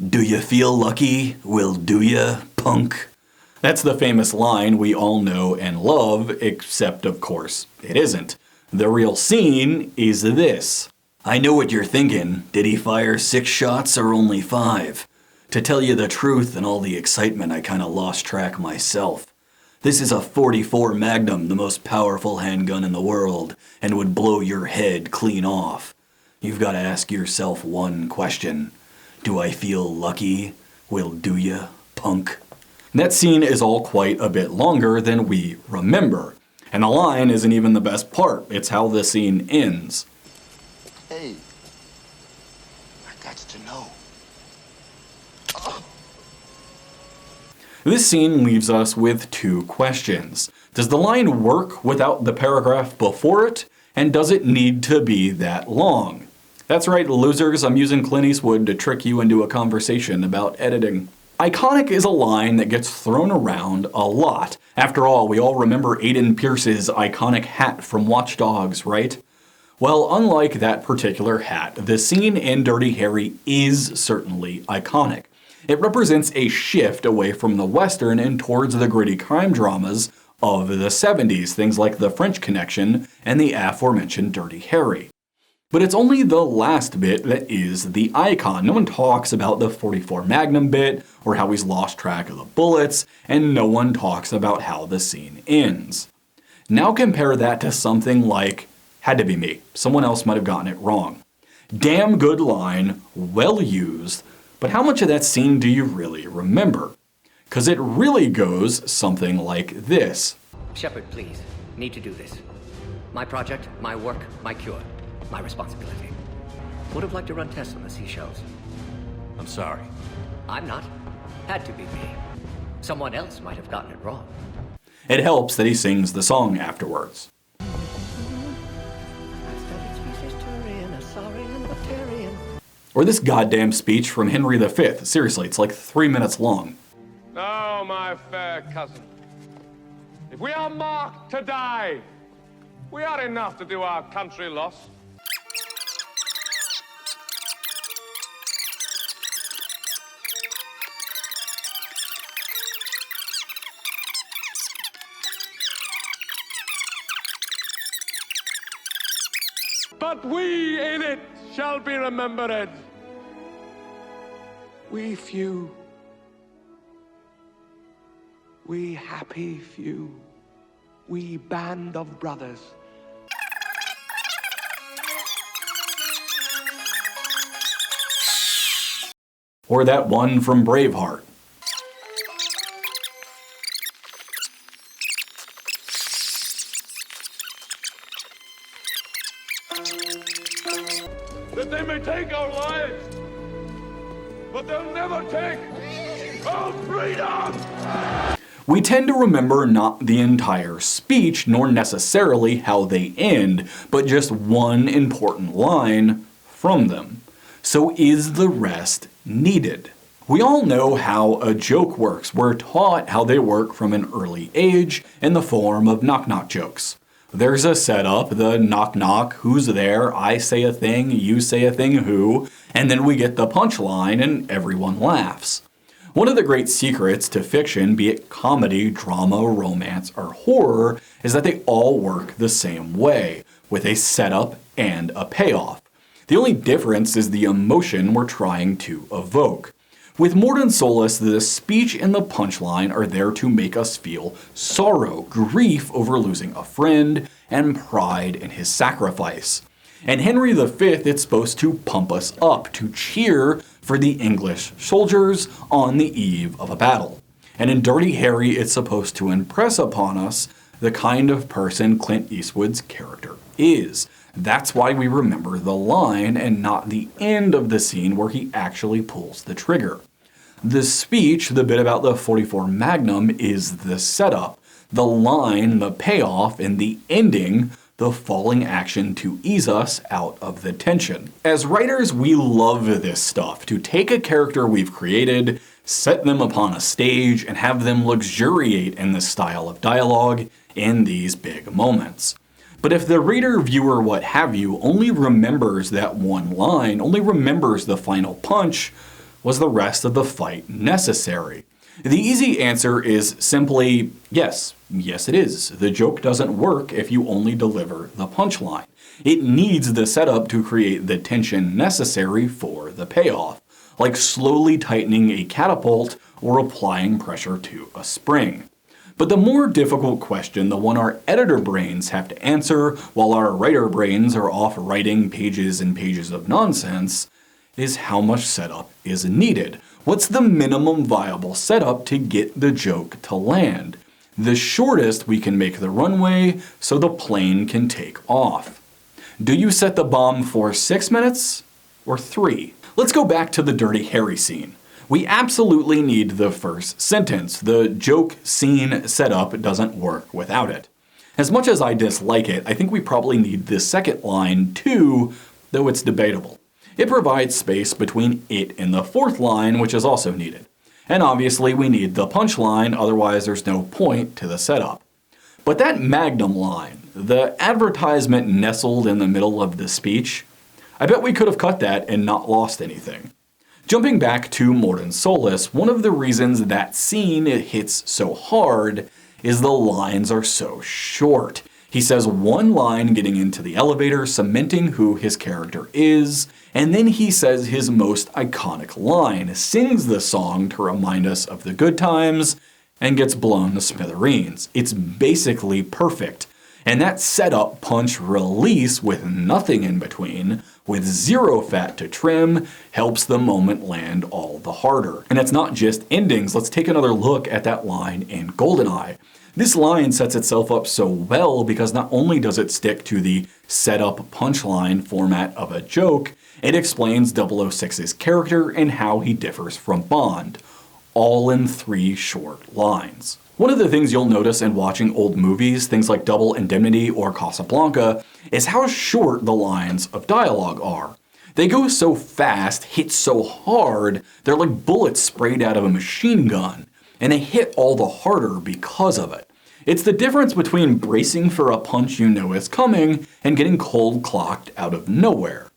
Do you feel lucky? Well, do ya, punk? That's the famous line we all know and love, except of course it isn't. The real scene is this. I know what you're thinking. Did he fire 6 shots or only 5? To tell you the truth and all the excitement, I kinda lost track myself. This is a .44 Magnum, the most powerful handgun in the world, and would blow your head clean off. You've gotta ask yourself one question. Do I feel lucky? Well, do ya, punk? That scene is all quite a bit longer than we remember. And the line isn't even the best part, it's how the scene ends. Hey, I got to know. This scene leaves us with 2 questions. Does the line work without the paragraph before it? And does it need to be that long? That's right, losers, I'm using Clint Eastwood to trick you into a conversation about editing. Iconic is a line that gets thrown around a lot. After all, we all remember Aiden Pierce's iconic hat from Watch Dogs, right? Well, unlike that particular hat, the scene in Dirty Harry is certainly iconic. It represents a shift away from the Western and towards the gritty crime dramas of the 70s, things like The French Connection and the aforementioned Dirty Harry. But it's only the last bit that is the icon. No one talks about the .44 Magnum bit or how he's lost track of the bullets, and no one talks about how the scene ends. Now compare that to something like Had to Be Me. Someone else might have gotten it wrong. Damn good line, well used, but how much of that scene do you really remember? Because it really goes something like this. Shepard, please. Need to do this. My project, my work, my cure. My responsibility. Would have liked to run tests on the seashells. I'm sorry. I'm not. Had to be me. Someone else might have gotten it wrong. It helps that he sings the song afterwards. Or this goddamn speech from Henry V. Seriously, it's like 3 minutes long. Now, my fair cousin, if we are marked to die, we are enough to do our country loss. But we in it shall be remembered. We few. We happy few. We band of brothers. Or that one from Braveheart. That they may take our lives, but they'll never take our freedom! We tend to remember not the entire speech, nor necessarily how they end, but just one important line from them. So is the rest needed? We all know how a joke works. We're taught how they work from an early age in the form of knock-knock jokes. There's a setup, the knock-knock, who's there, I say a thing, you say a thing, who, and then we get the punchline and everyone laughs. One of the great secrets to fiction, be it comedy, drama, romance, or horror, is that they all work the same way, with a setup and a payoff. The only difference is the emotion we're trying to evoke. With Mort & Solus, the speech and the punchline are there to make us feel sorrow, grief over losing a friend, and pride in his sacrifice. And Henry V, it's supposed to pump us up, to cheer for the English soldiers on the eve of a battle. And in Dirty Harry, it's supposed to impress upon us the kind of person Clint Eastwood's character is. That's why we remember the line and not the end of the scene where he actually pulls the trigger. The speech, the bit about the .44 Magnum, is the setup. The line, the payoff, and the ending, the falling action to ease us out of the tension. As writers, we love this stuff, to take a character we've created, set them upon a stage, and have them luxuriate in this style of dialogue in these big moments. But if the reader, viewer, what have you, only remembers that one line, only remembers the final punch, Was the rest of the fight necessary? The easy answer is simply yes. Yes, it is. The joke doesn't work if you only deliver the punchline. It needs the setup to create the tension necessary for the payoff, like slowly tightening a catapult or applying pressure to a spring. But the more difficult question, the one our editor brains have to answer while our writer brains are off writing pages and pages of nonsense, is how much setup is needed. What's the minimum viable setup to get the joke to land? The shortest we can make the runway so the plane can take off. Do you set the bomb for 6 minutes or 3? Let's go back to the Dirty Harry scene. We absolutely need the first sentence. The joke scene setup doesn't work without it. As much as I dislike it, I think we probably need the second line too, though it's debatable. It provides space between it and the fourth line, which is also needed. And obviously we need the punchline, otherwise there's no point to the setup. But that magnum line, the advertisement nestled in the middle of the speech, I bet we could have cut that and not lost anything. Jumping back to Mordin Solus, one of the reasons that scene hits so hard is the lines are so short. He says one line getting into the elevator, cementing who his character is, and then he says his most iconic line, sings the song to remind us of the good times, and gets blown to smithereens. It's basically perfect. And that setup punch release with nothing in between, with zero fat to trim, helps the moment land all the harder. And it's not just endings. Let's take another look at that line in GoldenEye. This line sets itself up so well because not only does it stick to the setup punchline format of a joke, it explains 006's character and how he differs from Bond, all in 3 short lines. One of the things you'll notice in watching old movies, things like Double Indemnity or Casablanca, is how short the lines of dialogue are. They go so fast, hit so hard, they're like bullets sprayed out of a machine gun, and they hit all the harder because of it. It's the difference between bracing for a punch you know is coming and getting cold clocked out of nowhere.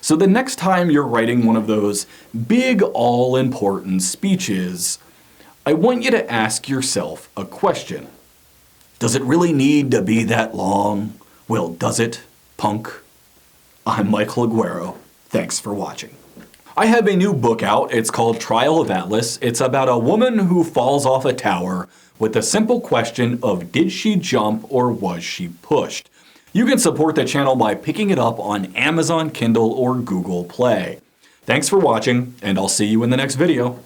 So the next time you're writing one of those big all-important speeches, I want you to ask yourself a question. Does it really need to be that long? Well, does it, punk? I'm Michael Aguero. Thanks for watching. I have a new book out. It's called Trial of Atlas. It's about a woman who falls off a tower with the simple question of did she jump or was she pushed? You can support the channel by picking it up on Amazon Kindle or Google Play. Thanks for watching, and I'll see you in the next video.